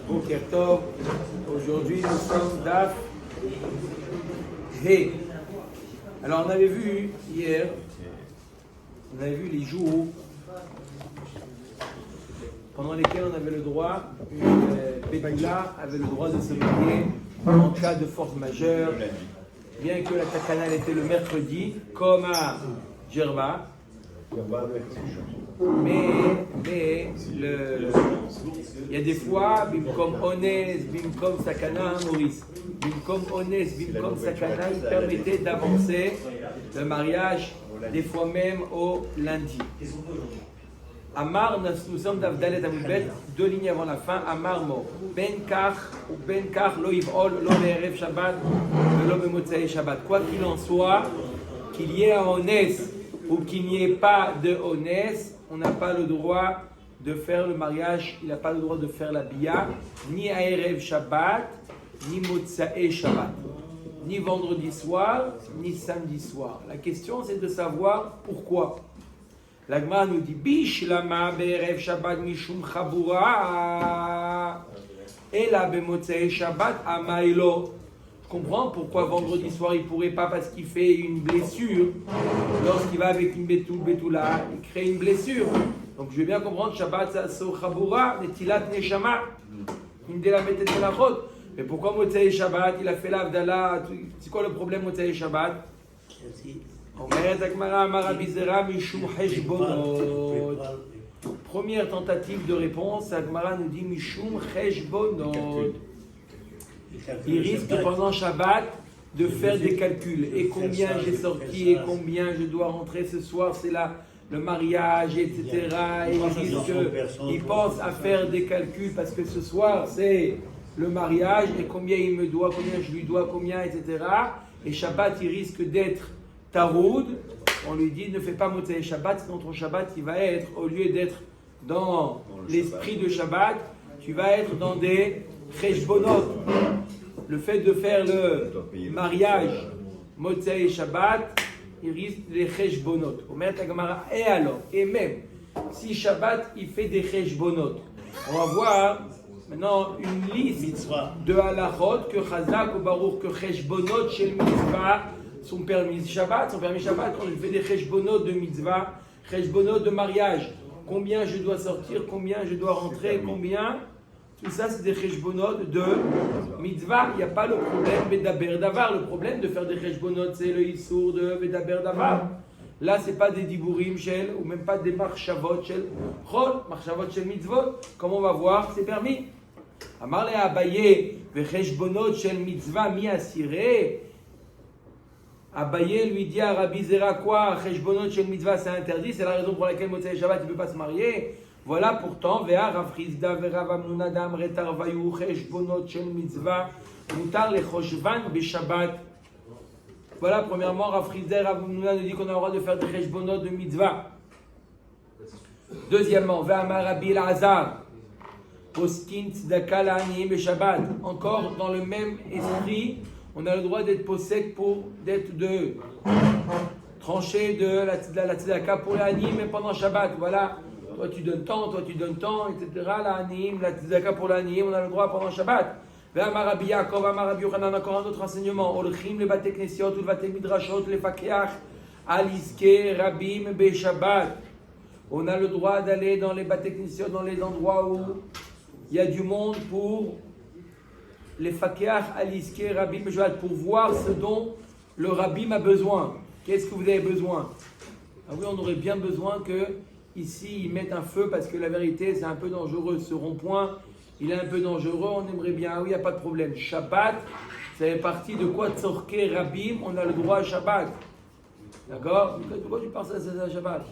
Boker Tov. Aujourd'hui, nous sommes Daf He. Alors, on avait vu hier, on avait vu les jours pendant lesquels on avait le droit, une Betula avait le droit de se marier en cas de force majeure, bien que la Takana était le mercredi, comme à Djerba. Mais il y a des fois, Bimkom Ones, Bimkom Sakana, Maurice. Bimkom Ones, Bimkom Sakana, il permettait d'avancer le mariage, des fois même au lundi. Amar, nous sommes d'Avdalet Amoudbet, 2 lignes avant la fin. Amar Mo, Ben Kach ou Ben Kach, Lo Yiv'ol, Lo Be'erev Shabbat, Lo Be'motzei Shabbat. Quoi qu'il en soit, qu'il y ait un Ones ou qu'il n'y ait pas de Ones, on n'a pas le droit de faire le mariage, il n'a pas le droit de faire la bia, ni à Erev Shabbat, ni Motzei Shabbat, ni vendredi soir, ni samedi soir. La question c'est de savoir pourquoi. La Gemara nous dit Bish lama be'erev Shabbat mishum chabura et la be'motzei Shabbat amailo. Je comprends pourquoi vendredi soir il pourrait pas parce qu'il fait une blessure. Lorsqu'il va avec une betula, il crée une blessure. Donc je vais bien comprendre Shabbat ça so chabura netilat neshama une de la méthode de la route. Mais pourquoi motzei Shabbat il a fait l'avdala? C'est quoi le problème motzei Shabbat? Première tentative de réponse, Agmara nous dit Mishum Cheshbonot. Il risque pendant Shabbat de faire des calculs. Et combien j'ai sorti, et combien je dois rentrer ce soir, c'est là le mariage, etc. Et il pense à faire des calculs parce que ce soir c'est le mariage et combien il me doit, combien je lui dois, combien, etc. Et Shabbat, il risque d'être Taroud, on lui dit ne fais pas Motzei Shabbat, sinon ton Shabbat il va être, au lieu d'être dans l'esprit de Shabbat, tu vas être dans des Cheshbonot. Le fait de faire le mariage Motzei Shabbat, il risque des Cheshbonot. Et alors, et même si Shabbat il fait des Cheshbonot, on va voir maintenant une liste de halachot que Chazak ou Baruch que Cheshbonot chez le mitzvah sont permis Shabbat, quand je fais des cheshbonot de mitzvah, cheshbonot de mariage, combien je dois sortir, combien je dois rentrer, combien, tout ça c'est des cheshbonot de mitzvah. Il n'y a pas le problème Bedaber Davar, le problème de faire des cheshbonot c'est le Issour de Bedaber Davar. Là c'est pas des diburim shel, ou même pas des marchavot shel chol, marchavot shel mitzvot, comme on va voir, c'est permis. Amar le Abaye, ve cheshbonot shel mitzvah mi asireh. Abaye lui dit à Rabbi Zera quoi, Cheshbonot shel mitzvah c'est interdit, c'est la raison pour laquelle Motzei Shabbat il ne peut pas se marier. Voilà pourtant, Vea Rav Chizda Verav Amnuna Dam Retar Vayu Cheshbonot shel mitzvah Mutar le Choshvan be Shabbat. Voilà, premièrement, Rav Chizda et Rav Amnuna nous dit qu'on a le droit de faire des Cheshbonot de mitzvah. Deuxièmement, Vea Amar Rabbi Elazar Poskin Tzedaka La'aniyim be Shabbat. Encore dans le même esprit. On a le droit d'être possède de trancher de la tzedaka pour l'anime mais pendant Shabbat. Voilà, toi tu donnes tant, etc. L'anime, la tzedaka pour l'anime, on a le droit pendant Shabbat. Ve'amar Rabbi Yaakov, amar Rabbi Yochanan, encore un autre enseignement. Olchim le bate knesiot, le bate midrashot, le fakeach, aliske rabim be Shabbat. On a le droit d'aller dans les bate knesiot, dans les endroits où il y a du monde pour les fakeach aliske rabim be Shabbat, pour voir ce dont le rabbim a besoin. Qu'est-ce que vous avez besoin? Ah oui, on aurait bien besoin que ici ils mettent un feu parce que la vérité c'est un peu dangereux. Ce rond-point, il est un peu dangereux. On aimerait bien. Ah oui, il n'y a pas de problème. Shabbat, ça fait partie de quoi tzorke rabim. On a le droit à Shabbat. D'accord? Pourquoi tu penses à ça à Shabbat?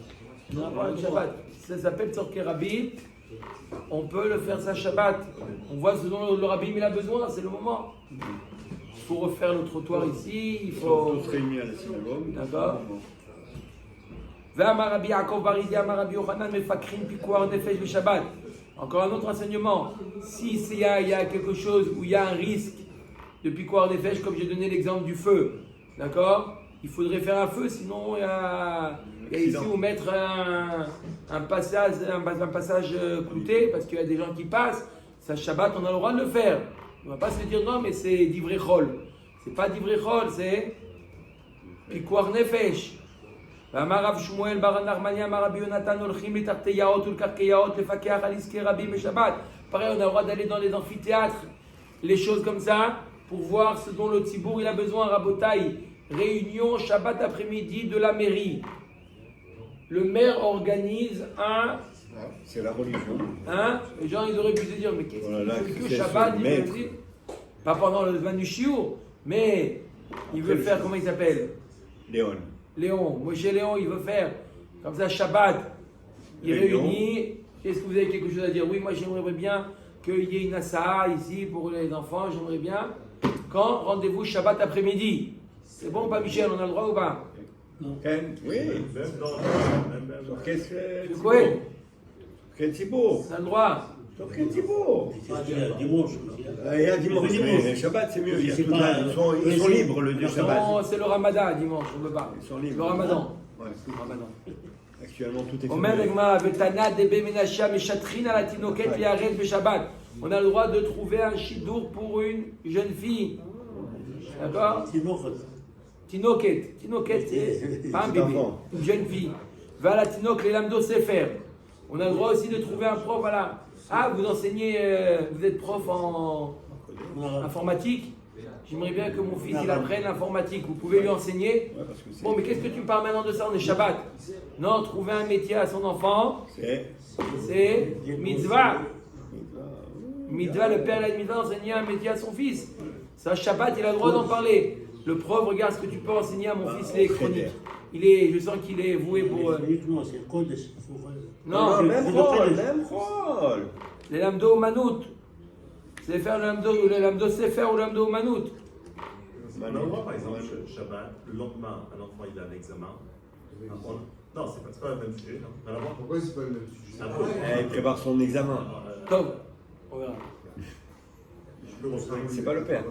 Non, pas à Shabbat. Ça s'appelle tzorke rabim. On peut le faire ça Shabbat. On voit ce dont le rabbin il a besoin, c'est le moment. Il faut refaire le trottoir ici, il faut se réunir à la synagogue. D'accord. Encore un autre enseignement. Si il y a quelque chose où il y a un risque de piquoir des fèches, comme j'ai donné l'exemple du feu, d'accord? Il faudrait faire un feu, sinon il y a ici où mettre un passage clouté, parce qu'il y a des gens qui passent. Ça, Shabbat, on a le droit de le faire. On ne va pas se dire non, mais c'est divrei chol. C'est pas divrei chol, c'est pikuach nefesh. ואמר רב שמואל בר נחמניה אמר רבי יונתן הולכים לתחתי יאות ולקרקעיות לפקח על עסקי רבים בשבת. Pareil, on a le droit d'aller dans les amphithéâtres, les choses comme ça, pour voir ce dont le tzibour il a besoin. Rabotaï, réunion Shabbat après-midi de la mairie. Le maire organise un. C'est la religion. Hein? Les gens ils auraient pu se dire mais qu'est-ce Voilà, qu'il veut que Shabbat il veut dire pas pendant le Zman du Shiur, mais il veut faire comment il s'appelle? Léon. Moshe Léon, il veut faire comme ça Shabbat. Il réunit. Est-ce que vous avez quelque chose à dire? Oui, moi j'aimerais bien qu'il y ait une Assa ici pour les enfants. J'aimerais bien. Quand? Rendez-vous Shabbat après-midi. C'est bon ou pas, Michel? On a le droit ou pas? Oui. Sur quel Thibaut? On a le droit. Sur quel Thibaut? Dimanche. Il y a dimanche. Mais Shabbat, c'est mieux. Ils sont libres le Shabbat. Non, c'est le Ramadan dimanche, on ne peut pas. Ils sont libres. Le Ramadan. Ouais. Le Ramadan. Actuellement, tout est On a le droit de trouver un chidour pour une jeune fille. D'accord? Tinoket. Tinoket, c'est pas un bébé, une jeune fille. Va la tinok, les lamdo sefer. On a le droit aussi de trouver un prof, voilà. Ah, vous enseignez, vous êtes prof en informatique? J'aimerais bien que mon fils il apprenne l'informatique. Vous pouvez lui enseigner? Bon, mais qu'est-ce que tu me parles maintenant de ça? On est Shabbat. Non, trouver un métier à son enfant, c'est mitzvah. Mitzvah, le père il a une mitzvah d'enseigner un métier à son fils. Ça, Shabbat, il a le droit d'en parler. Le prof, regarde ce que tu peux enseigner à mon fils l'électronique. Je sens qu'il est voué pour. C'est le code. Non, même rôle. Les lamdo manout. C'est faire le lamdo sefer ou le lamdo manout. Par exemple, Shabbat, le lendemain, un enfant il a un examen. Non, c'est pas le même sujet. Pourquoi c'est pas le même sujet? Il prépare son examen. Comme. On verra. C'est pas le père.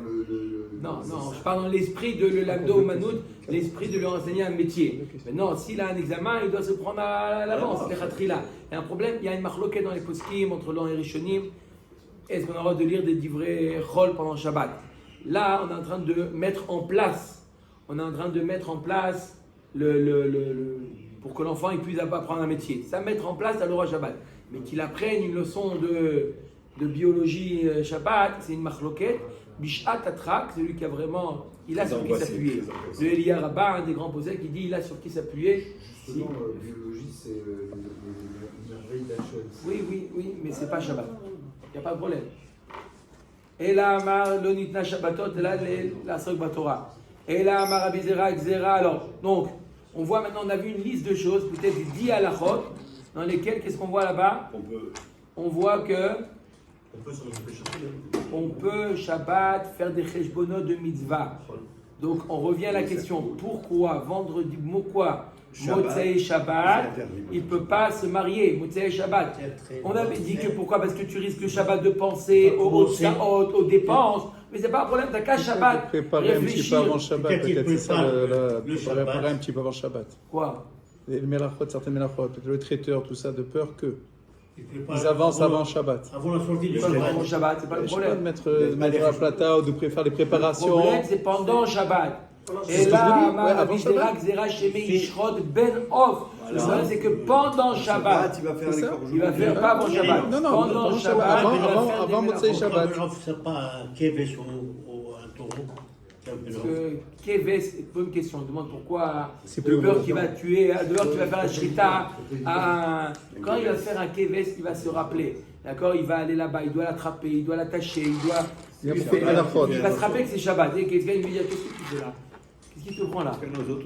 Non, je parle dans l'esprit de le lamdo manout, l'esprit de lui enseigner un métier. Maintenant, s'il a un examen, il doit se prendre à l'avance. Il y a un problème, il y a une marloquette dans les poskim entre l'an et Rishonim. Est-ce qu'on a le droit de lire des divrei chol pendant Shabbat? Là, on est en train de mettre en place. Pour que l'enfant il puisse apprendre un métier. Ça, mettre en place à l'aura Shabbat. Mais qu'il apprenne une leçon de biologie Shabbat, c'est une marloquette. Bishat Atrak, c'est lui qui a vraiment. Il a sur qui s'appuyer. Le Elia Rabbah, un des grands posèques, qui dit il a sur qui s'appuyer. Justement, biologie, c'est merveille d'Hachem. Oui, mais c'est pas Shabbat. Il n'y a pas de problème. Et là, Amar, Lonitna Shabbatot, là, la Sok Batora. Et là, Amar Abizera, Xera. Alors, donc, on voit maintenant, on a vu une liste de choses, peut-être 10 halachot, dans lesquelles, qu'est-ce qu'on voit là-bas? On voit que on peut Shabbat faire des cheshbonot de mitzvah. Donc, on revient à la question, pourquoi vendredi, Motzei Shabbat, il ne peut pas se marier, Motzei Shabbat. On avait dit que pourquoi? Parce que tu risques le Shabbat de penser aux dépenses. Mais c'est pas un problème, t'as qu'à Shabbat. Préparer un petit peu avant Shabbat, peut-être c'est ça, préparer un petit peu avant Shabbat. Quoi? Les mélachot, certaines mélachot, le traiteur, tout ça, de peur que ils avancent avant Shabbat. Avant la sortie du Avant Shabbat, c'est pas le Je sais pas de problème. mettre la plata ou de préparer les Le préparations. problème, c'est pendant Shabbat. Et là, avant Shabbat, Ben Off. Le problème, c'est que pendant Shabbat, Il va faire les corps. il va faire pas avant Shabbat. Non, Pendant avant Shabbat, Shabbat, il va faire avant des Motzei mélachot. Shabbat. C'est pas un kevesh ou un taureau. Parce que Keves, c'est une bonne question. Je demande pourquoi C'est le plus beurre gros. qui va tuer, le beurre qui va faire la shrita. Quand il va faire un Keves, il va se rappeler. D'accord? Il va aller là-bas, il doit l'attraper, il doit l'attacher, il doit. Il va se rappeler que c'est Shabbat. Et quelqu'un il lui dit qu'est-ce que tu fais là? Qu'est-ce qu'il te prend là?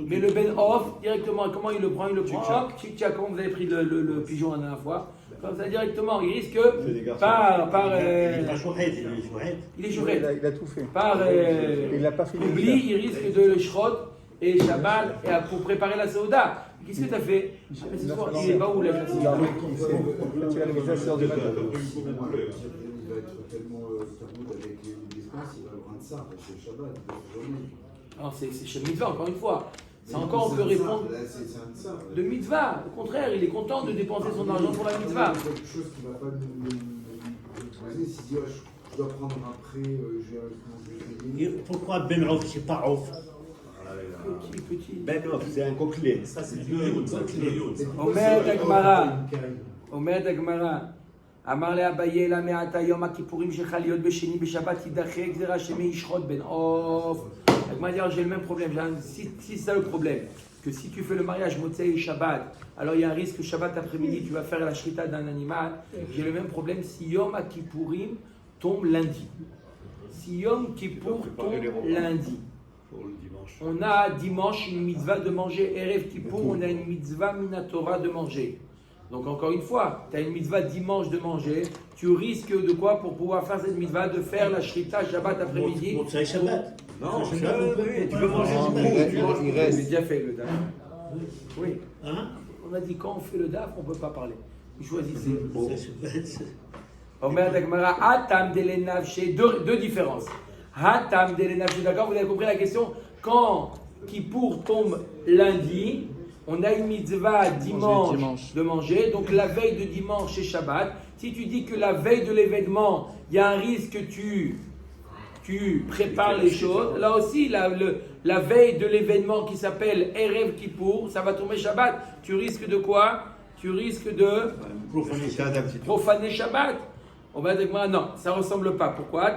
Mais le Ben Off, directement, comment il le prend? Il le prend. Hop, tchic-tchac, comment vous avez pris le pigeon la dernière fois? Comme ça, directement, il risque par. Il est chouette. Il a tout fait. Par Il n'a pas fini. oubli, il risque de le shrot et Shabbat pour préparer la Sauda. Qu'est-ce que tu as fait? Mais ce soir, il est pas où la Il a remis. Tu as le visage sur du matin. Il va être tellement tabout avec les dépenses, il va prendre ça, c'est Shabbat, Alors c'est chez Mitzvah, encore une fois. C'est encore, on peut répondre de Mitzvah. Au contraire, il est content de dépenser son argent pour la Mitzvah. Quelque chose qui ne va pas nous poser, s'il dit je dois prendre après, j'ai comment je vais payer. Pourquoi Ben Off, c'est pas Off? Petit. Ben non, c'est un coquelet. Ça, c'est du Yod. Ça, c'est du Yod. Omer Dagmara. אמר לאביי לה מעתה יום הכיפורים שלך להיות בשני בשבת תידחה גזירה שמא ישחוט בן עוף. Agmara dit, j'ai le même problème. Si c'est ça le problème, que si tu fais le mariage Motsei et Shabbat, alors il y a un risque que Shabbat après-midi tu vas faire la shrita d'un animal. J'ai le même problème si Yom Kippourim tombe lundi. Si Yom Kippour tombe lundi. Pour le dimanche. On a dimanche une mitzvah de manger, Erev Kippour, on a une mitzvah Minatora de manger. Donc encore une fois, tu as une mitzvah dimanche de manger, tu risques de quoi pour pouvoir faire cette mitzvah, de faire la shrita Shabbat après-midi. Motsei Shabbat. Non, oui, tu peux manger Non, du il reste. J'ai déjà fait le daf. Oui. Hein? On a dit quand on fait le daf, on ne peut pas parler. Vous choisissez. C'est- Omer Dagmara, Hatam Delenavche, deux différences. Hatam Delenavche, d'accord, vous avez compris la question? Quand Kippour tombe lundi, on a une mitzvah dimanche de manger, donc la veille de dimanche et Shabbat. Si tu dis que la veille de l'événement, il y a un risque que tu prépares les choses, là aussi, la veille de l'événement qui s'appelle Erev Kippour, ça va tomber Shabbat. Tu risques de quoi? Tu risques de profaner Shabbat. On va dire, non, ça ne ressemble pas. Pourquoi?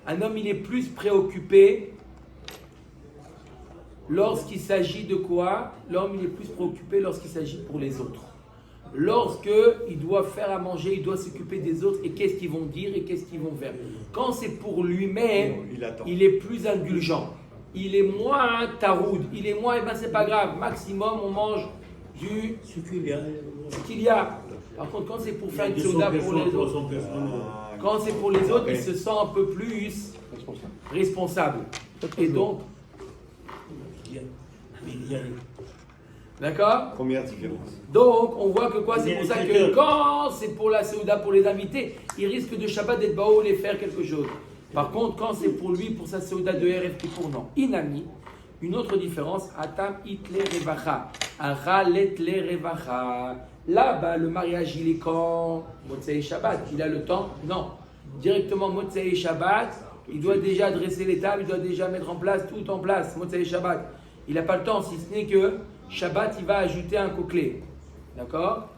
Un homme, il est plus préoccupé lorsqu'il s'agit de quoi? L'homme, il est plus préoccupé lorsqu'il s'agit pour les autres. Lorsqu'il doit faire à manger, il doit s'occuper des autres et qu'est-ce qu'ils vont dire et qu'est-ce qu'ils vont faire. Quand c'est pour lui-même, il est plus indulgent. Il est moins taroud. Il est moins, c'est pas grave. Maximum, on mange Ce qu'il y a. ce qu'il y a. Par contre, quand c'est pour faire une soda pour les autres, quand c'est pour les autres, il se sent un peu plus responsable. Et donc, d'accord? Première différence. Donc, on voit que quoi? C'est pour ça que quand c'est pour la Séouda, pour les invités, il risque de Shabbat d'être bao et faire quelque chose. Par contre, quand c'est pour lui, pour sa Séouda de RF Kippour, non. Inami, une autre différence, Atam itle revacha, Achalet le revacha. Là, le mariage, il est quand? Motsei Shabbat, il a le temps? Non. Directement, Motsei Shabbat, il doit déjà dresser les tables, il doit déjà mettre en place, tout en place, Motsei Shabbat. Il n'a pas le temps, si ce n'est que Shabbat, il va ajouter un coquelet. D'accord?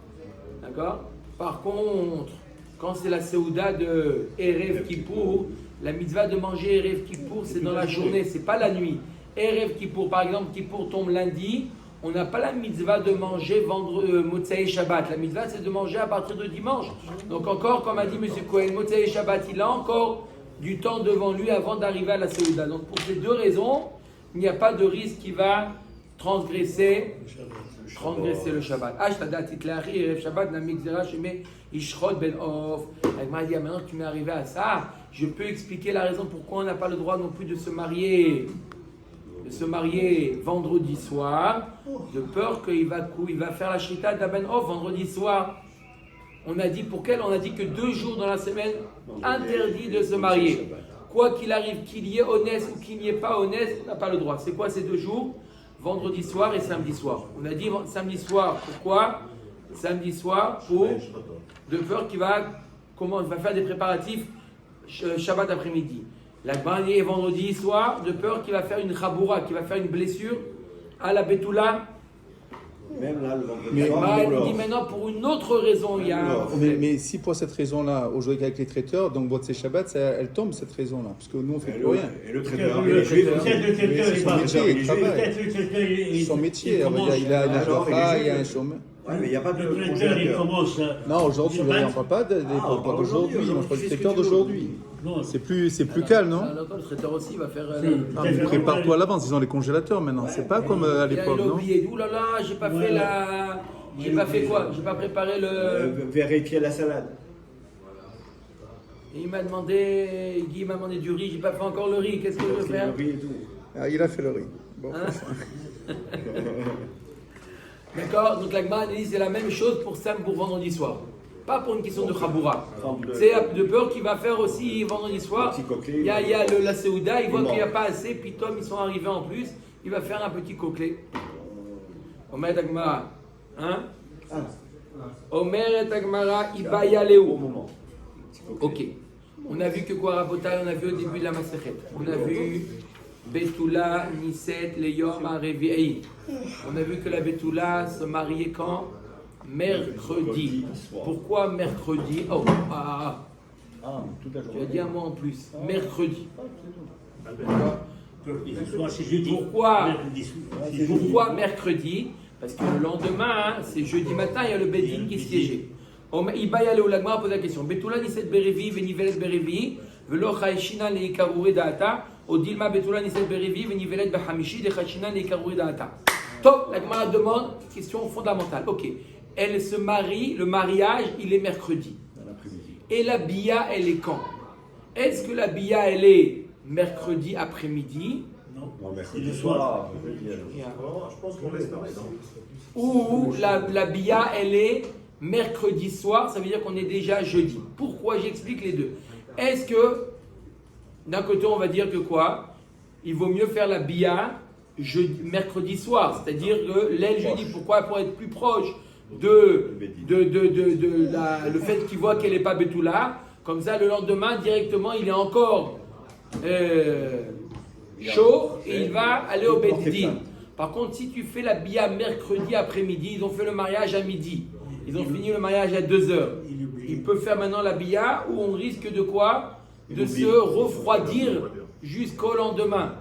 D'accord? Par contre, quand c'est la Séouda de Erev Kippour, la mitzvah de manger Erev Kippour, c'est dans la journée, c'est pas la nuit. Erev Kippour, par exemple, Kippour tombe lundi, on n'a pas la mitzvah de manger Motsei Shabbat. La mitzvah, c'est de manger à partir de dimanche. Donc encore, comme a dit M. Cohen, Motsei Shabbat, il a encore du temps devant lui avant d'arriver à la Séouda. Donc pour ces deux raisons, il n'y a pas de risque qui va transgresser le Shabbat. Maintenant que tu m'es arrivé à ça, je peux expliquer la raison pourquoi on n'a pas le droit non plus de se marier vendredi soir, de peur qu'il va faire la shrita d'Aben Off vendredi soir. On a dit pour quel? On a dit que 2 jours dans la semaine, interdit de se marier. Quoi qu'il arrive, qu'il y ait honnête ou qu'il n'y ait pas honnête, on n'a pas le droit. C'est quoi ces 2 jours? Vendredi soir et samedi soir. On a dit samedi soir, pourquoi? Samedi soir, de peur qu'il va faire des préparatifs Shabbat après-midi. La dernière est vendredi soir, de peur qu'il va faire une chaboura, qu'il va faire une blessure à la Betula. Même là, le Mais- vendredi Il soir, dit maintenant pour une autre raison, il y a un problème. Mais si pour cette raison-là, aujourd'hui avec les traiteurs, donc Motsei Shabbat, elle tombe cette raison-là, parce que nous on fait plus rien. et le traiteur, mais les juifs, Son métier, il a une halakha, il y a un chômeur. ouais, mais il n'y a pas de Le traiteur, il congélateur. commence. Non, aujourd'hui, on ne parle pas d'aujourd'hui, moi je parle du traiteur d'aujourd'hui. Non, C'est plus calme, non? Le traiteur aussi va faire. Ah, mais prépare-toi à l'avance, ils ont les congélateurs maintenant, c'est pas comme à l'époque, Il a non? oublié. Ouh là là, j'ai pas fait la. J'ai pas fait quoi? J'ai pas préparé le. Vérifier la salade. Il m'a demandé. Guy m'a demandé du riz, j'ai pas fait encore le riz. Qu'est-ce que je veux faire? Le riz et tout. Ah, il a fait le riz. Bon. Hein? D'accord? Donc la Gemara dit c'est la même chose pour vendredi soir. Pas pour une question de Chaboura. C'est de peur qu'il va faire aussi vendredi soir. Petit coquelet. Il y a la Séouda, il voit qu'il n'y a pas assez, puis Tom, ils sont arrivés en plus. Il va faire un petit coquelet. On met la Gemara. Hein? Omer et Agmara, Ibaya Léo. Au moment. Ok. On a vu que quoi, Rabotai, on a vu au début de la Masechet. On a vu Betula, Niset, Leyom, Arevi'i. On a vu que la Betula se mariait quand? Mercredi. Pourquoi mercredi? Oh, Toute la tu journée. as dit un mot en plus. Mercredi. C'est jeudi. Pourquoi mercredi? Parce que le lendemain, c'est jeudi matin, il y a le Bedin qui siégeait. Ibaya Léo Lagmara pose la question. Betula, Niset, Berevi, Venivelet, Berevi, Velo Chaishina, Neikarouri Data. Odilma Betula Niset Berevi, Venivelet Bahamishi, de Chachina Neikarouri Data. Top, la Gemara demande, question fondamentale. Ok, elle se marie, le mariage, il est mercredi. Dans l'après-midi. Et la bia, elle est quand? Est-ce que la bia, elle est mercredi après-midi? Non, mercredi le soir. Je pense qu'on laisse parler, non? Ou la bia, elle est mercredi soir, ça veut dire qu'on est déjà jeudi. Pourquoi? J'explique les deux. Est-ce que, d'un côté, on va dire que quoi? Il vaut mieux faire la bia mercredi soir, c'est-à-dire que l'aile jeudi. Pourquoi? Pour être plus proche le fait qu'il voit qu'elle n'est pas Betula. Comme ça, le lendemain, directement, il est encore chaud et il va aller au Beddin. Par contre, si tu fais la bia mercredi après-midi, ils ont fait le mariage à midi. Ils ont fini le mariage à 2h. Il peut faire maintenant la bia où on risque de quoi? De se refroidir jusqu'au lendemain.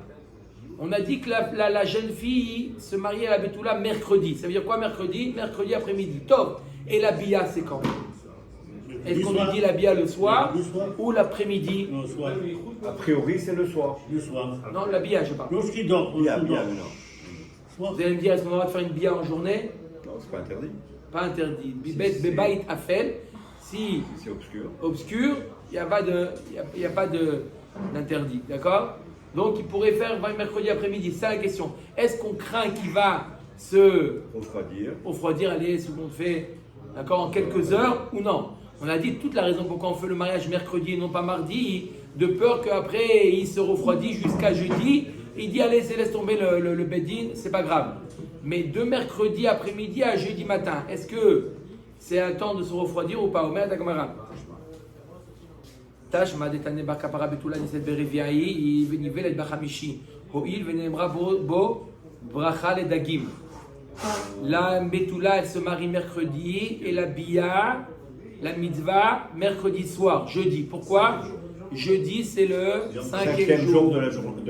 On a dit que la jeune fille se mariait à la Betula mercredi. Ça veut dire quoi mercredi? Mercredi après-midi. Top. Et la bia, c'est quand? Est-ce qu'on lui dit la bia le soir ou l'après-midi? Le soir. A priori, c'est le soir. Le soir. Non, la bia, je parle. Lorsqu'il dort. Bien, lorsqu'il bien, dort. non. Vous allez me dire, est-ce qu'on a le droit de faire une bia en journée? Non, c'est pas interdit. Pas interdit. Bebait afel, si C'est obscur. obscur, il n'y a pas d'interdit. D'accord? Donc il pourrait faire mercredi après-midi. C'est la question. Est-ce qu'on craint qu'il va se refroidir, aller ce qu'on fait, d'accord, en quelques heures ou non? On a dit toute la raison pourquoi on fait le mariage mercredi et non pas mardi, de peur qu'après il se refroidit jusqu'à jeudi. Il dit allez, laisse tomber le Bedin, c'est pas grave. Mais de mercredi après-midi à jeudi matin, est-ce que c'est un temps de se refroidir ou pas? Omer Dagmara. Tashma detane bar kapara betula niset bereviai venivelet bachamishi hoil venemra bo bracha le dagim. La betula elle se marie mercredi et la bia, la mitzvah mercredi soir, jeudi. Pourquoi? Jeudi c'est le cinquième jour de la journée.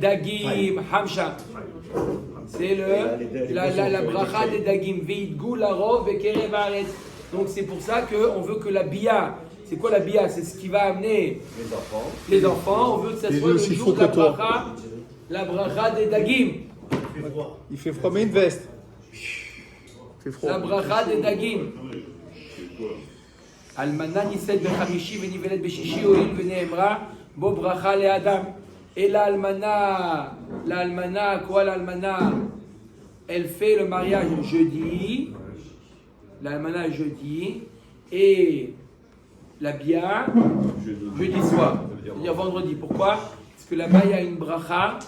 Dagim Hamsha. C'est la bracha des dagim. Veidgou larov vekerev haaretz. Donc c'est pour ça qu'on veut que la bia, c'est quoi la bia? C'est ce qui va amener les enfants. On veut que ça soit le jour de la bracha des dagim. Il fait froid, mais une veste. Il fait froid. La bracha des dagim. Almana niset bechamishi venivelet beshishi oil veneemra bo bracha le adam. Et l'almana, quoi l'almana? Elle fait le mariage jeudi, l'almana jeudi, et la bia jeudi soir, c'est-à-dire vendredi. Pourquoi? Parce que là-bas il y a une bracha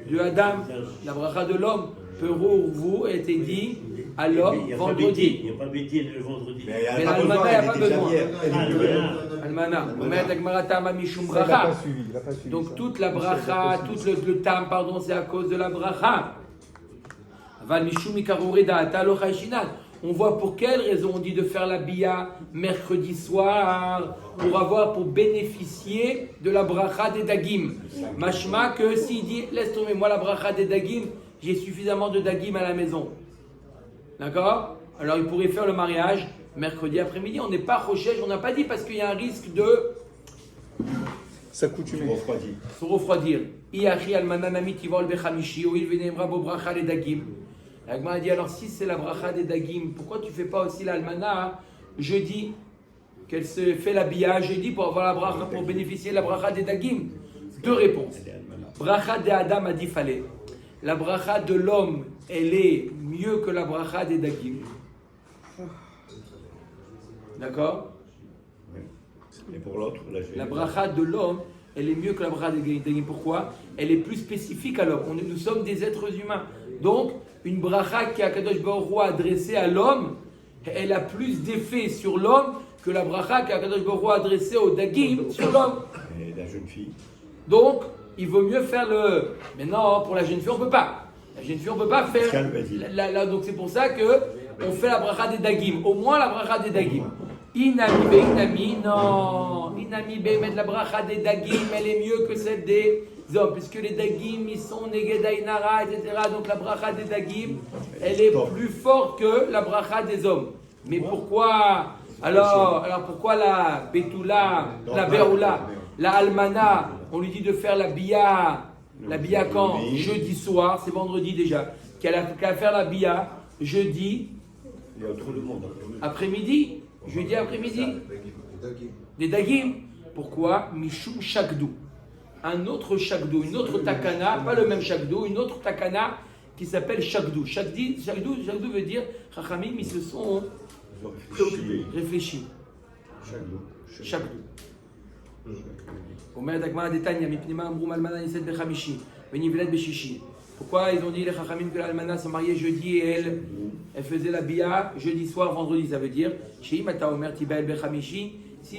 de Adam, la bracha de l'homme. Peurou, vous, a été dit à l'homme vendredi. Il n'y a pas Bédine le vendredi. Mais l'almana, il n'y a pas besoin. Almana. Il n'a pas suivi. Donc toute la bracha, tout le tam, pardon, c'est à cause de la bracha. On voit pour quelle raison on dit de faire la bia mercredi soir pour bénéficier de la bracha des dagim. Mashma que s'il dit laisse tomber moi la bracha des dagim, j'ai suffisamment de dagim à la maison. D'accord? Alors il pourrait faire le mariage mercredi après-midi. On n'est pas rochège, on n'a pas dit parce qu'il y a un risque de s'accoutumer. Se refroidir. Iachi almananami tivol bechamishi ou il venemra bo bracha les dagim. L'Agma a dit alors si c'est la bracha des dagim, pourquoi tu fais pas aussi l'almana jeudi? Qu'elle se fait la bia jeudi pour avoir la bracha, pour bénéficier de la bracha des dagim? Deux réponses. Bracha de Adam a dit fallait. La bracha de l'homme, elle est mieux que la bracha des dagim. D'accord? Et pour l'autre, la bracha de l'homme, elle est mieux que la bracha des dagim. Pourquoi? Elle est plus spécifique à l'homme. Nous sommes des êtres humains. Donc, une bracha qui a Kadosh Baruch Hu adressée à l'homme, elle a plus d'effet sur l'homme que la bracha qu'Akadosh Baruch Hu a adressée au dagim sur l'homme. Et la jeune fille. Donc, il vaut mieux faire le... Mais non, pour la jeune fille, on ne peut pas. La jeune fille, on ne peut pas faire... Donc, c'est pour ça qu'on fait la bracha des dagim. Au moins, la bracha des dagim. Inami, non. Inami, mettre la bracha des dagim, elle est mieux que celle des hommes. Puisque les dagim, ils sont negedainara, etc. Donc, la bracha des dagim, elle est plus forte que la bracha des hommes. Mais pourquoi... Alors pourquoi la Betula, la Beroula, la Almana, on lui dit de faire la Bia quand? Jeudi soir, c'est vendredi déjà. Qu'elle a qu'à faire la Bia jeudi après-midi. Jeudi après-midi. Des Dagim. Pourquoi? Mishum Shakdou. Un autre Shakdou, une autre Takana, pas le même Shakdou, une autre Takana qui s'appelle Shakdou. Shakdou veut dire, Chachamim, ils se sont réfléchis. Shakdou. Pourquoi ils ont dit les Chachamim que l'Almana se mariait jeudi et elle faisait la Bia jeudi soir, vendredi? Ça veut dire si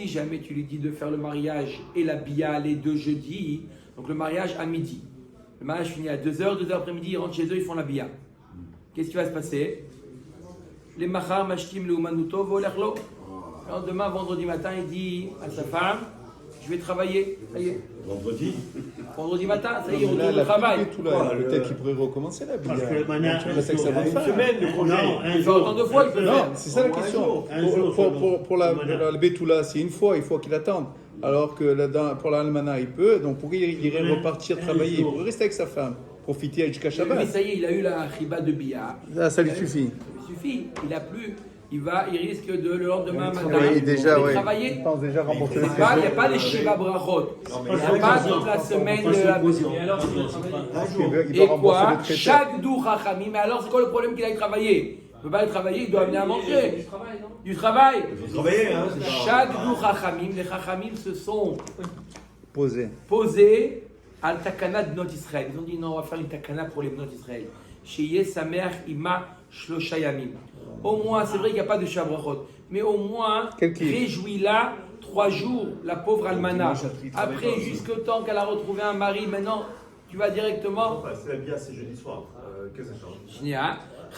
jamais tu lui dis de faire le mariage et la Bia les deux jeudis, donc le mariage à midi. Le mariage finit à 2h, 2h après-midi, ils rentrent chez eux, ils font la Bia. Qu'est-ce qui va se passer? Les Machar Mashkim le Umanuto Volerlo. Alors demain, vendredi matin, il dit à sa femme, je vais travailler. Ça y est. Vendredi matin, ça y est, on retourne au travail. Peut-être qu'il pourrait recommencer la Bia. Parce que le manière. Une semaine de congé. Il fait autant de fois, il peut Non, faire. c'est ça la question. Pour la Betula, c'est une fois, il faut qu'il attende. Alors que pour l'Almana, il peut. Donc pourquoi il irait repartir travailler? Il pourrait rester avec sa femme, profiter jusqu'à Mais Shabbat. ça y est, il a eu la chiba de Bia. Ça lui suffit. Ça lui suffit. Il a plus. Il risque de le lendemain matin travailler. Je pense déjà remporter Il n'y a pas les Shiva Brachot. Il n'y a pas toute la semaine de la maison. Et quoi? Chaque dou Chachamim. Mais alors, c'est quoi le problème qu'il aille travailler? Il ne peut pas aller travailler, il doit amener à manger. Du travail. Il faut travailler, hein. Chaque dou Chachamim, les Chachamim se sont posés à la takana de notre Israël. Ils ont dit non, on va faire une takana pour les notes Israël. Chez sa mère, Ima Shloshayamim. Au moins, c'est vrai qu'il n'y a pas de Shabrachot, mais au moins, réjouis-la 3 jours, la pauvre Almana. Après, jusqu'au temps qu'elle a retrouvé un mari, maintenant, tu vas directement. C'est bien, c'est jeudi soir. Qu'est-ce que ça change?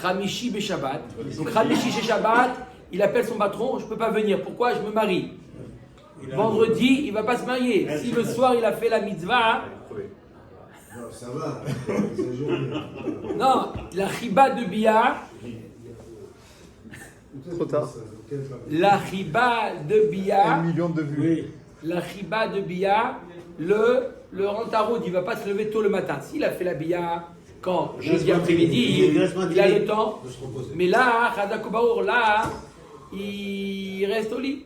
Chamishi Beshabbat. Donc, Chamishi chez Shabbat, il appelle son patron, je ne peux pas venir. Pourquoi? Je me marie. Vendredi, il ne va pas se marier. Si le soir, il a fait la mitzvah. Non, ça va. Non, la chiba de Bia. Trop tard. La chiba de Bia. 1 million de vues. La chiba de Bia, le rentarod, il ne va pas se lever tôt le matin. S'il a fait la Bia quand jeudi après-midi, il a le temps. Mais là, Khadakobaour, là, il reste au lit.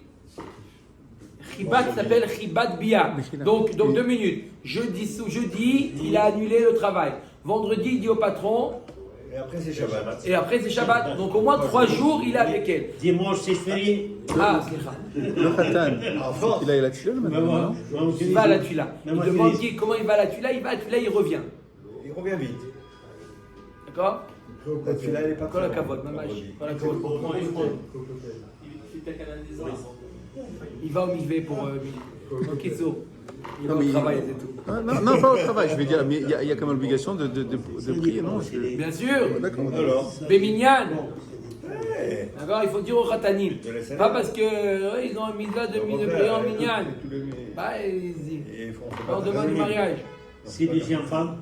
Chiba qui s'appelle Chiba de Bia. Donc 2 minutes. Jeudi, il a annulé le travail. Vendredi, il dit au patron. Et après, c'est Shabbat. Donc au moins 3 jours, il est avec elle. Dimanche, c'est férié. Ah, c'est ça. Le Khatan, il a la tuile maintenant. Il va à la tuila. Il demande comment il va à la tuila. Il va à la tuila, il revient. Il revient vite. D'accord? La tuila, elle est pas Quand la cavote, mamage. Il va au mikvé pour Kitso. Il va au travail, c'est tout. Non, pas au travail, je vais dire, mais il y a quand même l'obligation de prier, non? Bien sûr. D'accord. Alors Bémignan. D'accord, il faut dire au Khatanim. Pas parce qu'ils ont un mitzvah de prier en Minyan. Bah, on demande du mariage. C'est des femmes.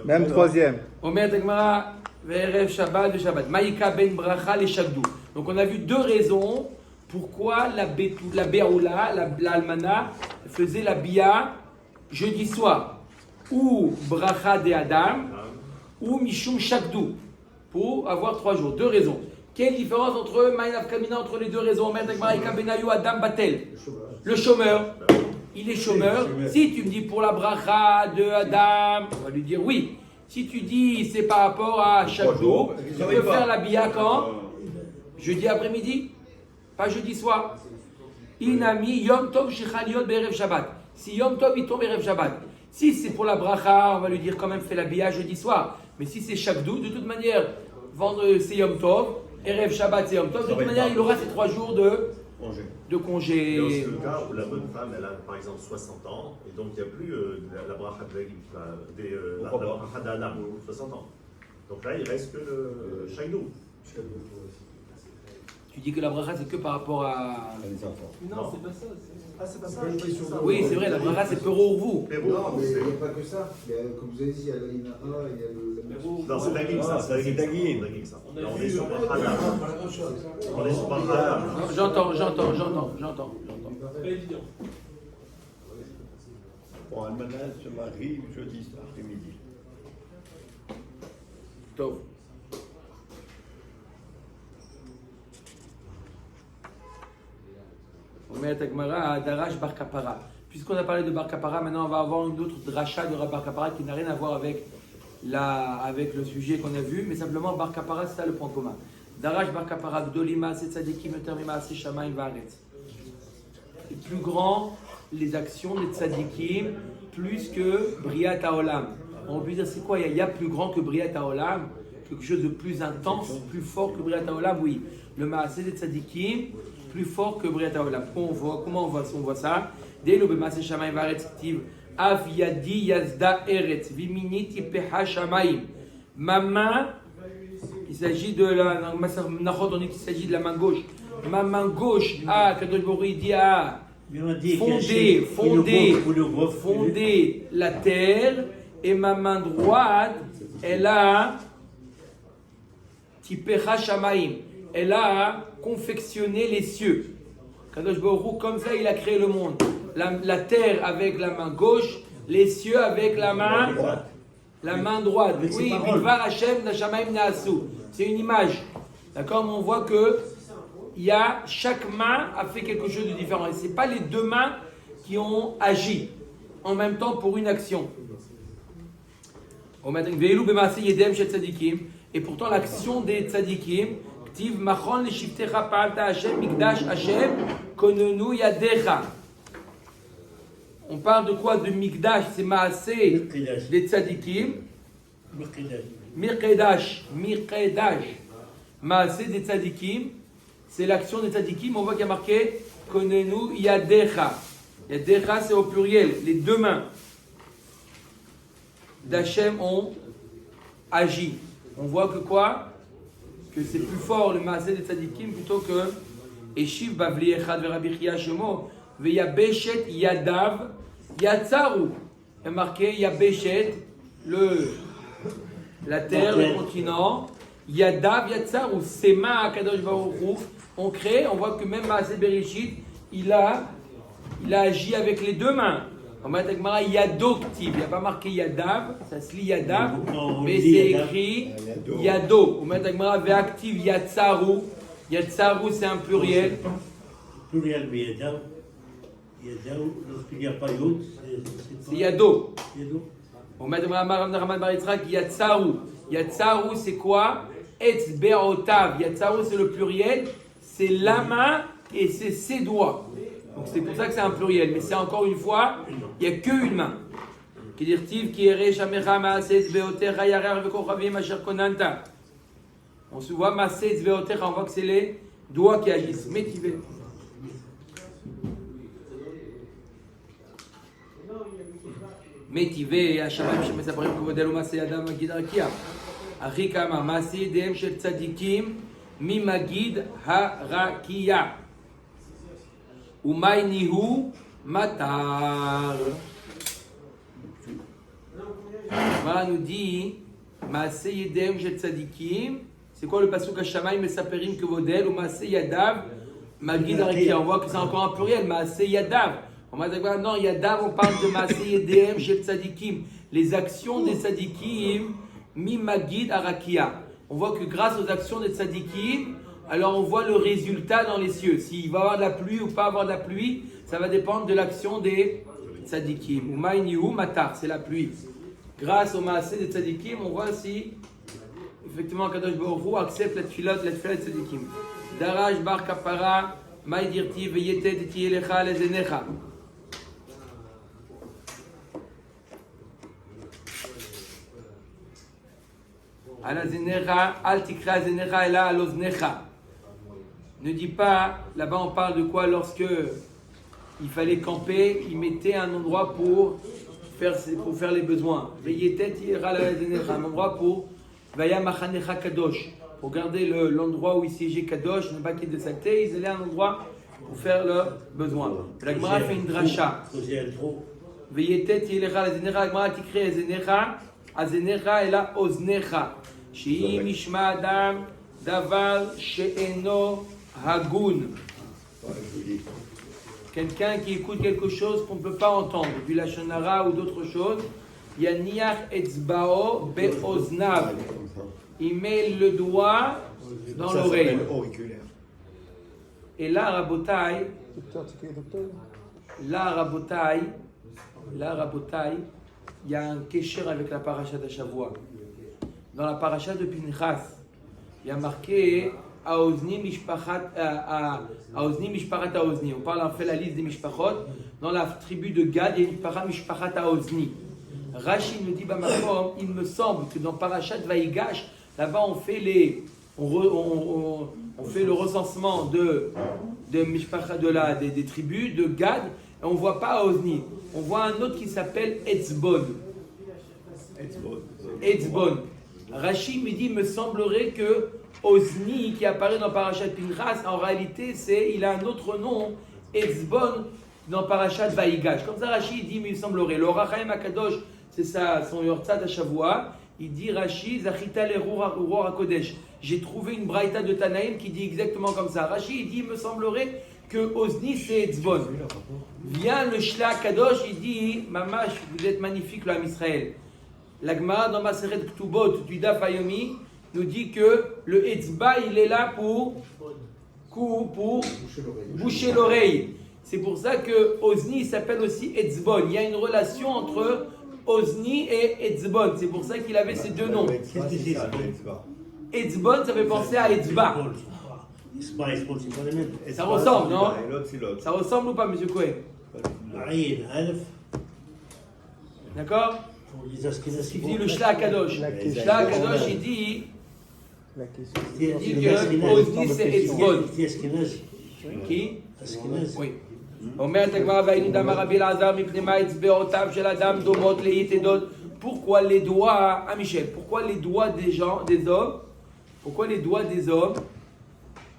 Même 3e. Omer Tegmara, Ve'erev Shabbat de Shabbat. Maïka ben Bracha les Shakdou. Donc on a vu 2 raisons pourquoi la Beroula, la Almana, faisait la Bia jeudi soir. Ou Bracha de Adam, ou Mishum Shakdou. Pour avoir 3 jours. 2 raisons. Quelle différence entre Maïnav Kamina, entre les 2 raisons? Omer Tegmara, Benayu, Adam, Batel. Le chômeur. Il est chômeur. Si tu me dis pour la bracha de Adam, on va lui dire oui. Si tu dis c'est par rapport à chaque jour, tu peux faire la bia quand? Jeudi après-midi, pas jeudi soir. Inami Yom Tov Shechaliot Be'erev Shabbat. Si Yom Tov il tombe Be'erev Shabbat. Si c'est pour la bracha, on va lui dire quand même fais la bia jeudi soir. Mais si c'est chaque jour, de toute manière, vendredi c'est Yom Tov. Erev Shabbat c'est Yom Tov. De toute manière, il aura ces 3 jours de Congé. congé. Il y a aussi le cas où la bonne femme, elle a par exemple 60 ans, et donc il n'y a plus la bracha la bracha d'Anam, 60 ans. Donc là, il reste que le Shaïnou. Tu dis que la bracha c'est que par rapport à. Les enfants. Non, c'est pas ça. Ah, c'est pas ça. C'est pas une question de- Oui, c'est vrai, la bracha c'est pour vous. Pérou, Non, mais il c'est- n'y a pas que ça. Comme vous avez dit, il y a l'Inaha, il y a le. Non, c'est Dagim, ça. ça, c'est Dagim. Ça. Là, on est sur bracha d'Anam. On est sur bracha d'Anam. J'entends. Bon, Almanaz se marie jeudi après-midi. Tov. Omet Agmara, Darash Bar Kapara. Puisqu'on a parlé de Bar Kapara, maintenant on va avoir une autre dracha de Bar Kapara qui n'a rien à voir avec le sujet qu'on a vu, mais simplement Bar Kapara, c'est ça le point commun. Darash Bar Kapara, Gdolima, c'est Tzadikim, Termima, c'est Shamaim, Varetz. Plus grand les actions des Tzadikim, plus que Briat Haolam. On peut dire c'est quoi? Il y a plus grand que Briat Haolam, quelque chose de plus intense, plus fort que Briat Haolam, oui. Le Maaseh des Tzadikim, plus fort que Briat Haolam. Comment on voit ça? Dès le Maaseh Shamaim Varetz Ktiv, Av Yadi Yazda Eretz, Viminiti Peha Shamaim. Ma main, il s'agit de la. On dit qu'il s'agit de la main gauche. Ma main gauche, Kadosh Baruch Hu dit fonder la terre, et ma main droite, elle a Tipecha Shamaim, elle a confectionné les cieux. Kadosh Baruch Hu, comme ça, il a créé le monde. La terre avec la main gauche, les cieux avec la main droite. Oui, Bilvar Hashem Nashamaim Naasu. C'est une image. D'accord, mais on voit que chaque main a fait quelque chose de différent. Et ce n'est pas les deux mains qui ont agi en même temps pour une action. Et pourtant l'action des tzadikim, Ktiv machon le shiftecha pa'alta Hashem mikdash Hashem konenu yadecha. On parle de quoi? De mikdash, c'est maaseh des tzadikim. Mirkedash. Maaseh des tzadikim. C'est l'action des tzadikim, on voit qu'il y a marqué Konenu Yadecha. Yadecha, c'est au pluriel, les deux mains d'Hachem ont agi. On voit que quoi? Que c'est plus fort le maaseh des tzadikim plutôt que Eshiv Bavli Echad Verabi Chia Shemo Veyabeshet Yadav Yatsaru. Il y a marqué Yabeshet, la terre, le continent. Yadav Yatsaru, ses mains à Kadosh Baruch Hu ont créé. On voit que même Maaseh Bereshit, il a agi avec les deux mains. On va dire que Yado Ktiv, il n'y a pas marqué Yadav, ça se lit Yadav, mais c'est écrit Yado. On va dire que Ve'aktiv Yatsaru, Yatsaru c'est un pluriel. Pluriel, mais Yadav, lorsqu'il n'y a pas Yod, c'est Yado. On va dire que Ramad Bar Yitzhak Yatsaru. Yatsaru c'est quoi? Etzbeotav. Yatsaru c'est le pluriel, c'est la main et c'est ses doigts. Donc c'est pour ça que c'est un pluriel, mais c'est encore une fois, il n'y a qu'une main. Qui dit qui ere shamecha maaseh etzbeotecha yarer vekochavim asher konanta. On se voit maaseh etzbeotecha, on voit que c'est les doigts qui agissent. Métivé. Métivé, השמיים שמספרים כבודל ומעשי אדם מגיד הרקיע. אחי כמה, מעשי ידיהם של צדיקים ממגיד הרקיע. ומאי ניהו מטר. הגמרא nous dit, מעשי ידיהם של צדיקים, c'est quoi le pasuk השמיים מספרים כבודל ומעשי ידיו מגיד הרקיע. On voit que c'est encore un pluriel, מעשי ידיו. On va dire non, Yadav, on parle de Maaseh Yedem chez Tzadikim. Les actions des Tzadikim, mi Magid Arakia. On voit que grâce aux actions des Tzadikim, alors on voit le résultat dans les cieux. S'il va y avoir de la pluie ou pas avoir de la pluie, ça va dépendre de l'action des Tzadikim. Ou Maïnihu Matar, c'est la pluie. Grâce au Maaseh des Tzadikim, on voit si effectivement Kadosh Baruch Hu accepte la tefila des Tzadikim. Darash Bar Kapara, Maïdirti Veyetet et Tielecha Lezenecha. Ala Zenecha, Al Tikra Zenecha, Ela Aloznecha. Ne dis pas, là-bas on parle de quoi lorsque il fallait camper, il mettait un endroit pour faire les besoins. Veyetet Ira Ala Zenecha, un endroit pour Vaya Machanecha Kadosh. Pour garder l'endroit où il siégeait Kadosh, ne pas qu'il y ait de saleté, ils allaient à un endroit pour faire leurs besoins. La Gemara fait une dracha. Veyetet Ira Ala Zenecha, la Gemara Tikra Zenecha, Azenecha Ela Oznecha. She'i Mishma Adam, Davar She'eno Hagun. Quelqu'un qui écoute quelque chose qu'on ne peut pas entendre, vu la shonara ou d'autres choses. Yaniach etzbao be'oznav. Il met le doigt dans l'oreille. Et là, Rabotai, il y a un kécher avec la paracha d'Ashavua. Dans la paracha de Pinchas, il y a marqué Aozni Mishpachat Aozni. On parle, on fait la liste des Mishpachot. Dans la tribu de Gad, il y a une paracha Mishpachat Aozni. Rashi nous dit, il me semble que dans Parashat Vaïgash, là-bas on fait le recensement des tribus de Gad, et on ne voit pas Aozni. On voit un autre qui s'appelle Etzbon. Rashi me dit, il me semblerait que Ozni, qui apparaît dans Parashat Pinchas, en réalité, il a un autre nom, Etzbon, dans Parashat Vaïgash. Comme ça, Rashi dit, mais il semblerait. Le Rachaim Akadosh, c'est ça, son Yortzat à Shavua. Il dit Rashi, Zachita l'Erur HaKodesh. J'ai trouvé une braïta de Tanaïm qui dit exactement comme ça. Rashi, il dit, il me semblerait que Ozni, c'est Etzbon. Vient le Shla Kadosh, il dit, Mamash, vous êtes magnifique, l'âme Israël. La Gemara dans Maseret Ktubot du Daf Hayomi nous dit que le Etzba, il est là pour boucher l'oreille. C'est pour ça que Ozni s'appelle aussi Etzbon. Il y a une relation entre Ozni et Etzbon. C'est pour ça qu'il avait ces deux noms. Etzbon, ça fait penser à Etzba. Ça ressemble, non? Ça ressemble ou pas, monsieur Cohen? D'accord? Il dit le Shla Kadosh. Shla Kadosh, il dit que Ozni c'est Etzbon. Qui? Oui. Pourquoi les doigts, Michel, pourquoi les doigts des hommes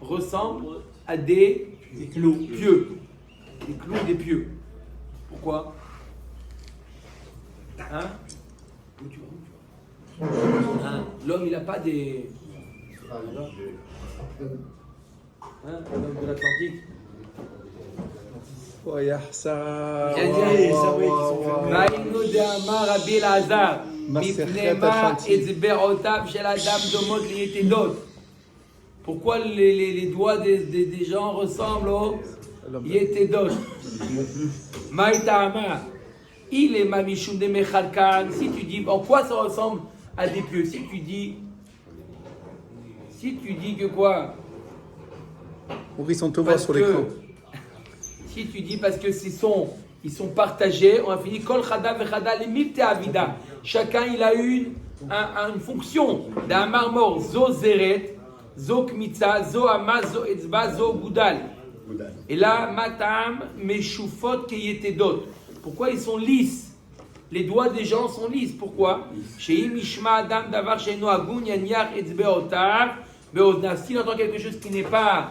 ressemblent à des clous pieux? Des clous des pieux. Pourquoi? L'homme, il n'a pas des... L'homme de l'Atlantique. Pourquoi les doigts des gens ressemblent aux Yetedot? Maïtama, il est Mamishum de Mechalkan. Si tu dis en quoi ça ressemble à des pieux, si tu dis que quoi? Ils sont Thomas sur l'écran. Si tu dis parce que ils sont partagés, on a fini Kol Chada Vechada Limite Avida. Chacun il a une fonction. D'un marmor, Zo Zeret, Zo Kmitza, Zo Ama, Zo Etzba, Zo Goudal. Et là, Matam, Meshufot Keyetedot. Pourquoi ils sont lisses? Les doigts des gens sont lisses. Pourquoi? Shei Mishma Adam Davar Sheino Agun Yanyar Etzbeotar Beozna. S'il entend quelque chose qui n'est pas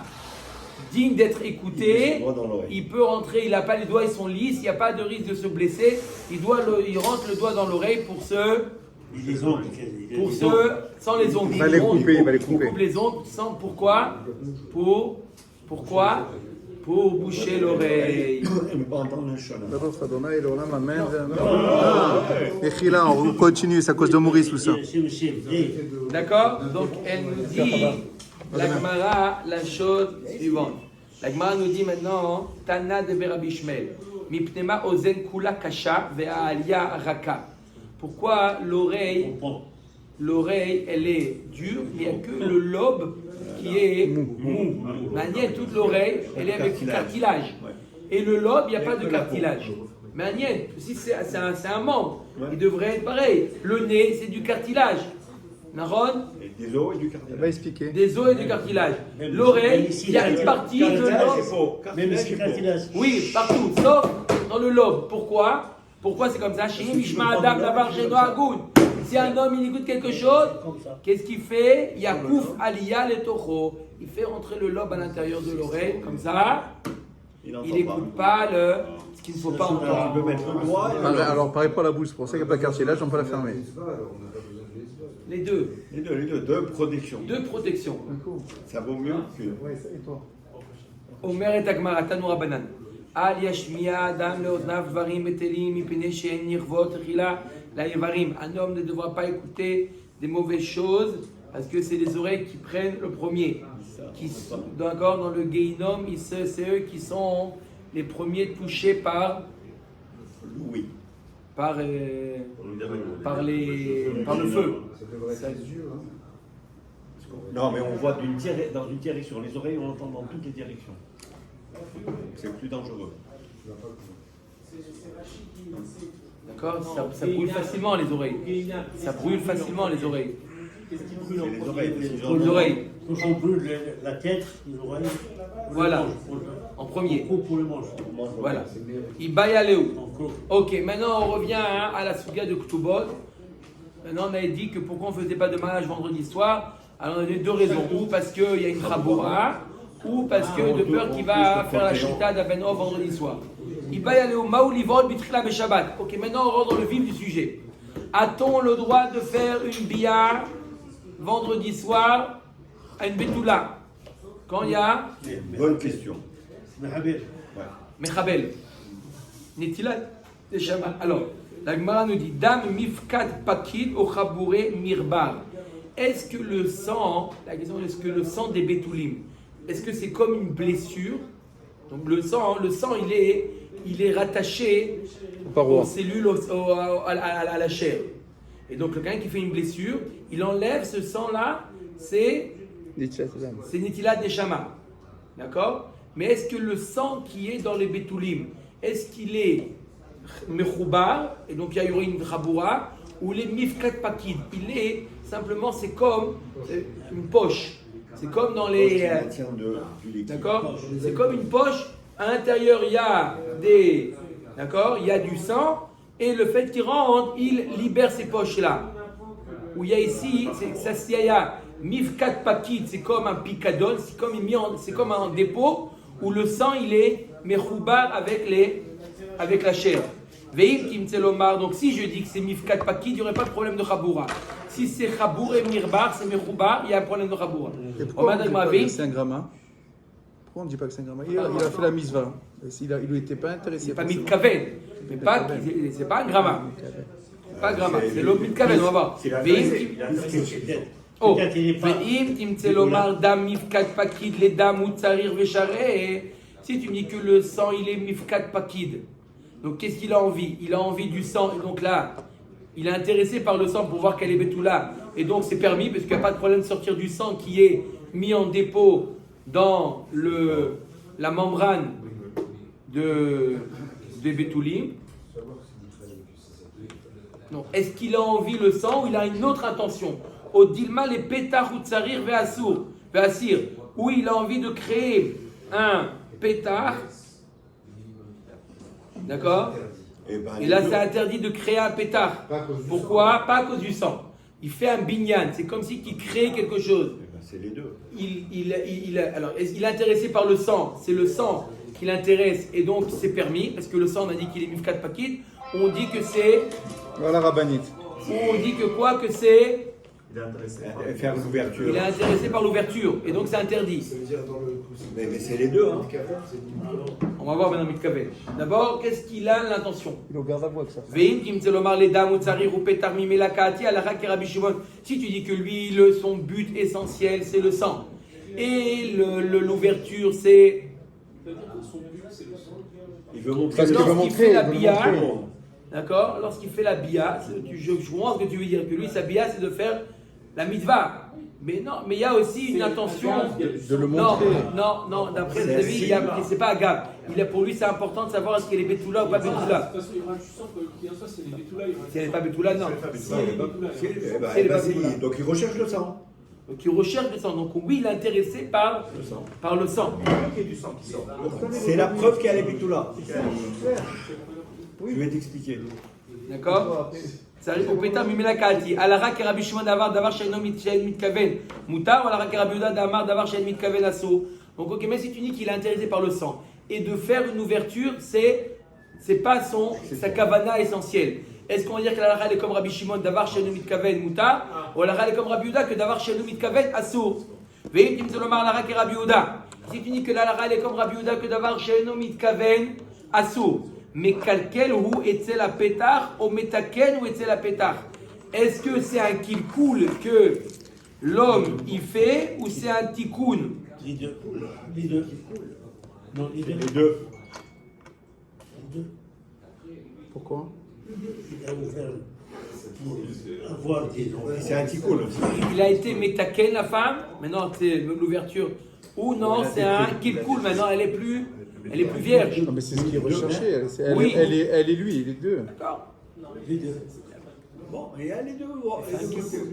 digne d'être écouté, il peut rentrer, il n'a pas les doigts, ils sont lisses, il n'y a pas de risque de se blesser, il rentre le doigt dans l'oreille pour sans les ongles. Il va les couper, il coupe les ongles, sans pourquoi? Pour boucher l'oreille. On continue, c'est à cause de Maurice tout ça. D'accord? Donc elle nous dit, la Gemara, la chose suivante. La Gemara nous dit maintenant, Tana de Rabbi Shmuel, Mipnema ozen kula kasha ve'alia raka. Pourquoi l'oreille, elle est dure, il n'y a que le lobe qui est mou. Manière, toute l'oreille, elle est avec du cartilage. Et le lobe, il n'y a pas de cartilage. Manière, si c'est un membre, il devrait être pareil. Le nez, c'est du cartilage. Naron, Et des os et du Elle va cartilage. expliquer. des os et du cartilage. Même L'oreille, ici, il y a une cartilage, partie de Cartilage, l'os. c'est faux. Même Cartilage, si c'est faux. cartilage. Oui, partout, sauf dans le lobe. Pourquoi? Pourquoi c'est comme ça? Shim Ishma Adam Davar Sheno Agoun. Si un homme il écoute quelque chose, Comme ça. qu'est-ce qu'il fait? Yakouf Aliyah le Toho. Il fait rentrer le lobe à l'intérieur de l'oreille, comme ça. Il n'entend Il pas. n'écoute pas ce qu'il ne faut pas Tu entendre. peux mettre le droit et Pareil, alors, pareil pour la bouche, c'est pour ça qu'il n'y a pas de cartilage, on peut la fermer. Alors, on n'a pas besoin de l'espace. Les deux. les deux, deux protections. Deux protections. Ça vaut mieux que. Omer et Agmara, Tanoura Banan. Al yashmiya adam leoznav dvarim betelim mipnei she'en nirvot chila la'ivarim. Un homme ne devra pas écouter des mauvaises choses parce que c'est les oreilles qui prennent le premier. D'accord, dans le Geinom, c'est eux qui sont les premiers touchés par Oui. par le feu. Ça devrait être les yeux. Hein. Non, mais on voit dans une direction. Les oreilles, on entend dans toutes les directions. C'est plus dangereux. D'accord, ça brûle facilement les oreilles. Ça brûle facilement les oreilles. Qu'est-ce qui brûle C'est en les premier? oreilles, parce qu'ils ont- Les oreilles. Quand on brûle la tête, les oreilles. Voilà. En On premier. coupe pour le manche. Voilà. Ibaya Léo. On coupe. Ok, maintenant on revient à la Souga de Ktubot. Maintenant on avait dit que pourquoi on ne faisait pas de mariage vendredi soir. Alors on a deux raisons. Ou parce qu'il y a une Chaboura, ou parce que de peur qu'il va faire la chita d'Abeno vendredi soir. Ibaya Léo, Maoulivol, Bitrila Beshabbat. Ok, maintenant on rentre dans le vif du sujet. A-t-on le droit de faire une bia vendredi soir à une Betula quand il y a Bonne question. Mais Habib, Mechabel. Netilat de Shabbat. Alors, la Gemara nous dit Dam mifkat pakid o chabouré mirbar. Est-ce que le sang, la question est-ce que le sang des Betoulim, est-ce que c'est comme une blessure? Donc le sang il est rattaché aux cellules, à la chair. Et donc, quelqu'un qui fait une blessure, il enlève ce sang-là, c'est Netilat Neshama. D'accord? Mais est-ce que le sang qui est dans les Betoulim, est-ce qu'il est Mechoubar, et donc il y a eu une Chaboura, ou les Mifkat Pakid? Il est simplement, c'est comme une poche. C'est comme dans les. D'accord? C'est comme une poche. À l'intérieur, il y a des. D'accord? Il y a du sang. Et le fait qu'il rentre, il libère ces poches-là. Où il y a ici, il y a Mifkat Pakid, c'est comme un picadol, c'est comme un dépôt où le sang il est mechoubar avec la chair. Veim Kimtselomar, donc si je dis que c'est Mifkat Pakid, il n'y aurait pas de problème de Chaboura. Si c'est Chabour et Mirbar, c'est mechoubar, il y a un problème de Chaboura. Et pourquoi on dit pas que c'est un gramma? Pourquoi on ne dit pas que c'est un gramma? Il a fait la misva. Il ne était pas intéressé. C'est pas Mitkaven, mais c'est pas un gramma. C'est pas un gramma, c'est l'autre Mitkaven, on va voir. Oh, Veim Kimtselomar, Dam Mifkat Pakid, les Dam Utsarir Veshare. Si tu me dis que le sang il est Mifkat Pakid, donc qu'est-ce qu'il a envie? Il a envie du sang, et donc là, il est intéressé par le sang pour voir quelle est Betula. Et donc c'est permis, parce qu'il n'y a pas de problème de sortir du sang qui est mis en dépôt dans la membrane des Betoulim. Donc, est-ce qu'il a envie le sang ou il a une autre intention? Au Dilma, les pétards ou tsarir ve'asir, où il a envie de créer un pétard. D'accord? Et là, c'est interdit de créer un pétard. Pourquoi? Pas à cause du sang. Il fait un binyan. C'est comme si il crée quelque chose. C'est les deux. Alors, il est intéressé par le sang. C'est le sang qui l'intéresse et donc c'est permis parce que le sang, on a dit qu'il est mifkat pakid. On dit que c'est. Voilà, rabbinite. On dit que quoi? Que c'est. Il est intéressé. Faire l'ouverture. Il est intéressé par l'ouverture et donc c'est interdit. Ça veut dire dans le Mais c'est les deux. Hein. On va voir maintenant Mitkavel. D'abord, qu'est-ce qu'il a l'intention? Il regarde à voix que ça. Veim Kimtselomar les dames ou tsarir ou petar mimelakati alakha kerabi Shimon. Si tu dis que lui, son but essentiel, c'est le sang. Et l'ouverture, c'est. Il veut montrer. Parce qu'il veut Lorsqu'il fait la montrer. bia, d'accord? Lorsqu'il fait la bia, je comprends ce que tu veux dire, que lui, sa bia, c'est de faire la mitzvah. Mais non, mais il y a aussi une intention de le montrer. Non, d'après lui, c'est pas agave. Pour lui, c'est important de savoir est-ce qu'elle est Betula ou pas Betula. De toute façon, il y aura du sang, quoi qu'il en soit, si elle est Betula, il y aura Si elle n'est pas Betula, non. Donc il recherche le sang. Donc il recherche le sang. Donc oui, il est intéressé par le sang. Il y a du sang qui sort. C'est la preuve qu'elle est Bitoula. Je vais t'expliquer. D'accord? Ça arrive au pétard mimela kati. Alara ke Rabbi Shimon davar she'eno mitkaven mutar ou alara ke Rabbi Yehuda davar she'en mitkaven aso. Donc ok, mais si tu dis qu'il est intéressé par le sang et de faire une ouverture, c'est pas sa kavana essentielle. Est-ce qu'on va dire que l'alara est comme Rabbi Shimon davar she'eno mitkaven mutar ou alara est comme Rabbi Yehuda que davar she'eno mitkaven aso? Veim tim zelomar alara ke Rabbi Yehuda. Si tu dis que l'alara est comme Rabbi Yehuda que davar she'eno mitkaven aso. Mais kalkel ou etzel la pétard ou metaken ou etzel la pétard. Est-ce que c'est un kilkoul que l'homme il fait ou c'est un tikkun? Les deux. Les deux. Non, les deux. Les deux. Les deux. Pourquoi? Il a ouvert pour avoir des enfants. C'est un tikkun. Il a été metaken la femme, maintenant c'est l'ouverture. Ou non, c'est un kilkoul, maintenant elle est plus vierge. Non, mais c'est ce qu'il recherchait. Oui. Elle est lui, les deux. D'accord. Les deux. Bon, et elle est deux. Lui,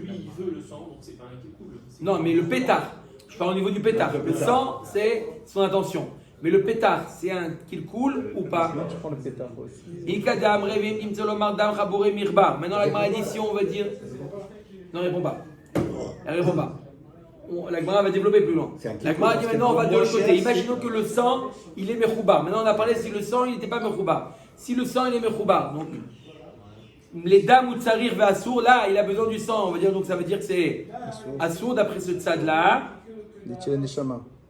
il veut le sang, donc c'est pas un qui coule. Non, mais le pétard, je parle au niveau du pétard. Le sang, c'est son intention. Mais le pétard, c'est un kilkoul ou pas? Tu prends le pétard aussi. Maintenant, la Gemara dit si on veut dire. Non, elle répond pas. Elle répond pas. La Gemara va développer plus loin. La Gemara dit maintenant on va de l'autre côté. Imaginons que le sang, il est mechoubar. Maintenant on a parlé si le sang, il n'était pas mechoubar. Si le sang, il est mechoubar, donc les dames ou tsarir ve assour, là, il a besoin du sang. On va dire donc ça veut dire que c'est assour d'après ce tzad là.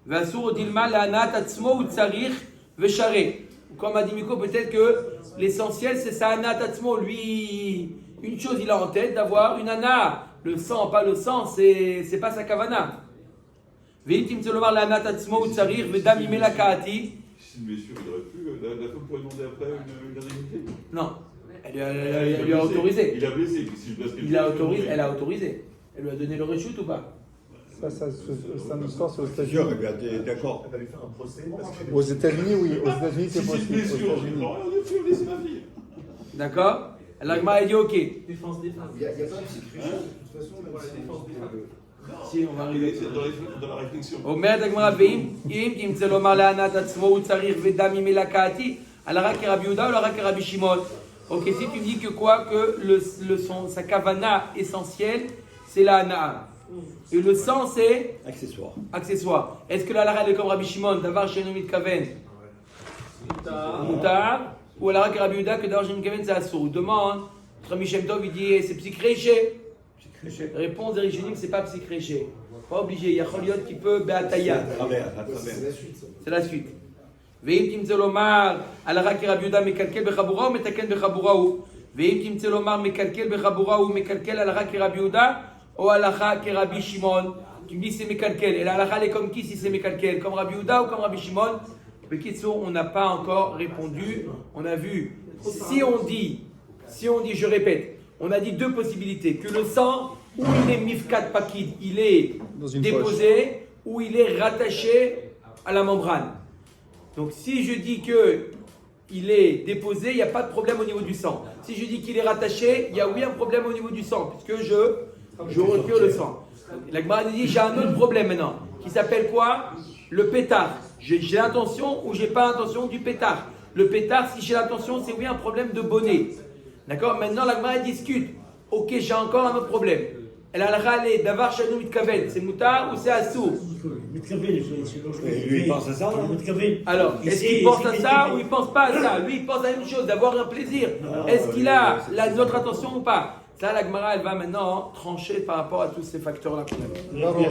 Ve assour dilma la anat atzmo ou tsarir ve share. Comme a dit Miko, peut-être que l'essentiel c'est sa anat atzmo. Lui, une chose il a en tête d'avoir une ana. Le sang, pas le sang, c'est pas sa kavana. Veitim tzelomar la natatzmo ou tsarir vedam imela kaati. Si le messieurs, il aurait pu, la femme pourrait demander après une indemnité. Non, elle lui a autorisé. Il a blessé. Elle a autorisé. Elle lui a donné le rechute ou pas? Ça, c'est une histoire sur les C'est États-Unis. sûr, d'accord. Elle va lui faire un procès parce que Aux États-Unis, oui. Aux États-Unis, Si c'est c'est une possible. blessure, Aux je États-Unis. dis non, on a laissé ma fille. D'accord? L'agma a dit ok. Défense. Il n'y a pas de psychologie. De toute façon, Si, on va arriver. C'est dans la réflexion. Omer d'agma veim, im tzelomar la natatzmo ou tsarir vedam imela kaati. Alara ke Rabbi Yehuda ou alara ke Rabbi Shimon. Ok, si tu dis que quoi? Que sa kavana essentielle, c'est la hana. Et le sang, c'est accessoire. Est-ce que la lara est comme Rabbi Shimon, d'avoir chez nous mitkaven mutar, ou la lara que Rabbi Yehuda, que d'avoir chez nous mitkaven, c'est assour? Demande, Rabbi Shem Tov, il dit, c'est psychréché. Réponse des Rishonim, c'est pas psychréché. Pas obligé, il y a Choliot qui peut be'ataya. C'est la suite. Veim timtze lomar, alara que Rabbi Yehuda, mekalkel bechabura ou metaken bechabura ou. Veim timtze lomar, mekalkel bechabura ou mekalkel alara que Rabbi Yehuda, ou alacha que Rabbi Shimon. Tu me dis c'est mekalkel. Et l'alacha elle est comme qui si c'est mekalkel? Comme Rabbi Yehuda ou comme Rabbi Shimon? Bekitsour, on n'a pas encore répondu. On a vu. Si on dit, je répète, on a dit deux possibilités. Que le sang, ou il est mifkat pakid, il est déposé, ou il est rattaché à la membrane. Donc si je dis que il est déposé, il n'y a pas de problème au niveau du sang. Si je dis qu'il est rattaché, il y a oui un problème au niveau du sang, puisque je retire le sang. La Gemara dit j'ai un autre problème maintenant, qui s'appelle quoi? Le pétard. J'ai l'intention ou j'ai pas l'intention du pétard. Le pétard, si j'ai l'intention, c'est oui un problème de bonnet. D'accord? Maintenant la Gemara discute. Ok, j'ai encore un autre problème. Elle a râlé d'avoir chanou mitkaven, c'est moutar ou c'est assour? Lui, il pense à ça. Alors, est-ce qu'il pense à ça ou il pense pas à ça? Lui, il pense à la même chose, d'avoir un plaisir. Est-ce qu'il a notre attention ou pas? Ça, la Gemara, elle va maintenant trancher par rapport à tous ces facteurs-là qu'on a vus.